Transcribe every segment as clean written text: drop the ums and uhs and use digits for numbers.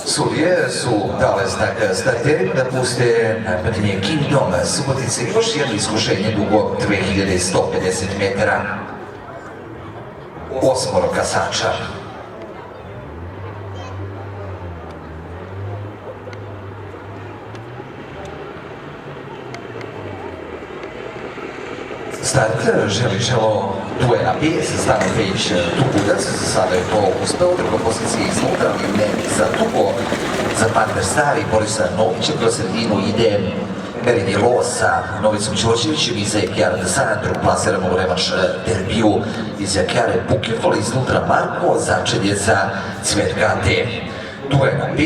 Sudije su dale znak starterima da puste naprednje Kingdom Subotice, još jedno iskušenje dugo 2150 metara. Osmoro kasača. Start želo duela B sa Stanom Pejić Tukudac, za sada je to uspeo, druga pozicija iznutra, ali ne za Tuko, za partner Stari Borisa Novića, kroz sredinu ide Merini Lo sa Novicom Ćoćevićem, iza Ekjara Desan, drug plasiramo u revanš derbiju iz Ekjare Bukefol, iznutra Marko, začelje za Cvetka D. Duela B,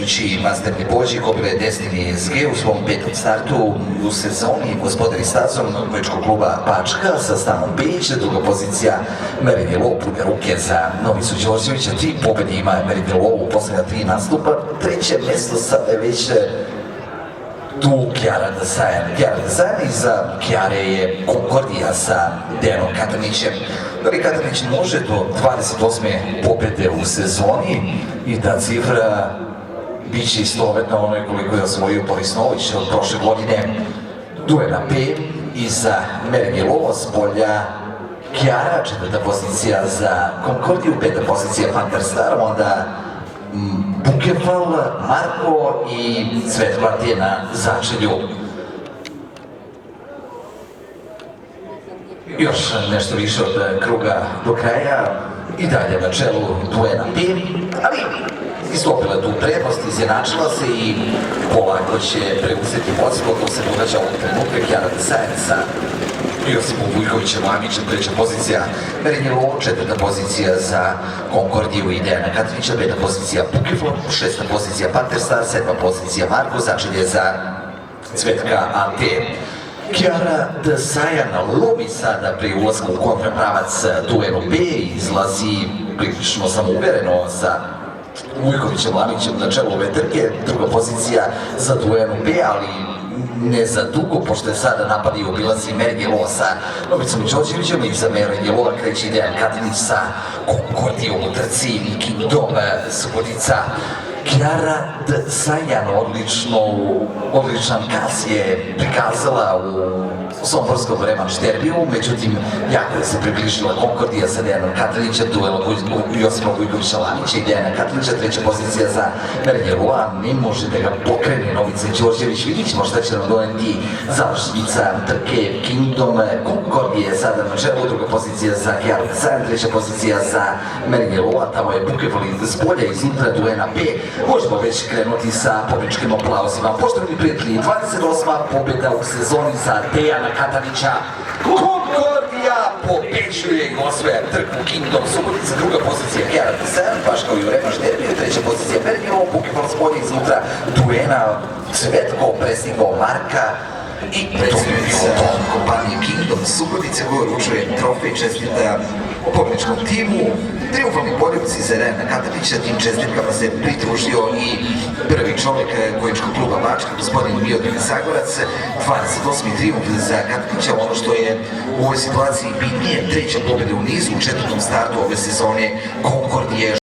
ići masterni pođi, kopila je Destiny SG u svom petom startu u sezoni, gospodari stazom Novičkog kluba Bačka sa Stanom Pejić, druga pozicija Merini Lo, pune ruke za Novicu Đorđevića, 3 pobjede ima Merini Lo u posljednja 3 nastupa, treće mjesto sada je već tu Kjara Desajan, iza Kjare je Konkordija sa Dejanom Katanićem. Da li Katanić može do 28. pobjede u sezoni i ta cifra bit će istovetna onoj koliko je osvojio Boris Nović od prošle godine. Duela P iza Merini Lo, s polja Kjara, četvrta pozicija za Konkordiju, peta pozicija Partner Star, onda Bukefal, Marko i Cvetko D na začelju. Još nešto više od kruga do kraja i dalje na čelu duela B, ali istopila tu prednost, izjednačila se i polako će preuzeti vodstvo. To se događa ovog trenutka. Kjara Desajan sa Josipom Vujkovićem Lamićem, treća pozicija Merini Lo, četvrta pozicija za Konkordiju i Dejana Katanića, peta pozicija Bukefal, šesta pozicija Partner Star, sedma pozicija Marko, začelje za Cvetka AT. Kjara Desajan lomi sada pri ulasku u kontrapravac duelu B, izlazi prilično samouvereno sa Vujkovićem Lamićem na čelu ove trke, druga pozicija za duelu B, ali ne za dugo, pošto je sada napad i obilazi Merini Lo sa Novicom Ćoćevićem, i za Merini Lo kreće Dejan Katanić sa Konkordijom u trci Kingdom Subotica. Kjara Desajan odličan kas je prikazala u somborskom revanš derbiju, međutim jako se približila Konkordija sa Dejanom Katanićem, duelo Josipa Vujkovića Lamića i Dejana Katanića, treća pozicija za Merini Lo, ne može da ga pokrene Novica Đorđević. Vidit ćemo šta će nam doneti završnica trke Kingdom Konkordije sada na čelu, druga pozicija za Kjaru Desajan, treća pozicija za Merini Lo, a tamo je Bukefal iz polja, iznutra duela B. Možemo već krenuti sa pobjedičkim aplauzima. Poštovani prijatelji, 28. pobjeda u sezoni za Dejana Katanića. Konkordija pobeđuje i osvaja trku Kingdom Subotica, druga pozicija Kjara Desajan, baš kao i u revanš derbiju, treća pozicija Merini Lo, Bukefal s polja, iznutra duela Cvetko, prestigao Marka i predstavnica kompanije Kingdom Subotice koja uručuje trofej, čestita pobjedičkom timu. Triumfalni poljubci za Dejana Katanića, tim čestitkama se pridružio i prvi čovjek Kojičkog kluba Bačka, gospodin Miodin Sagorac. 28. triumf za Katanića, ono što je u ovoj situaciji bitnije, treća pobjeda u nizu, u četvrtom startu ove sezone Konkordije.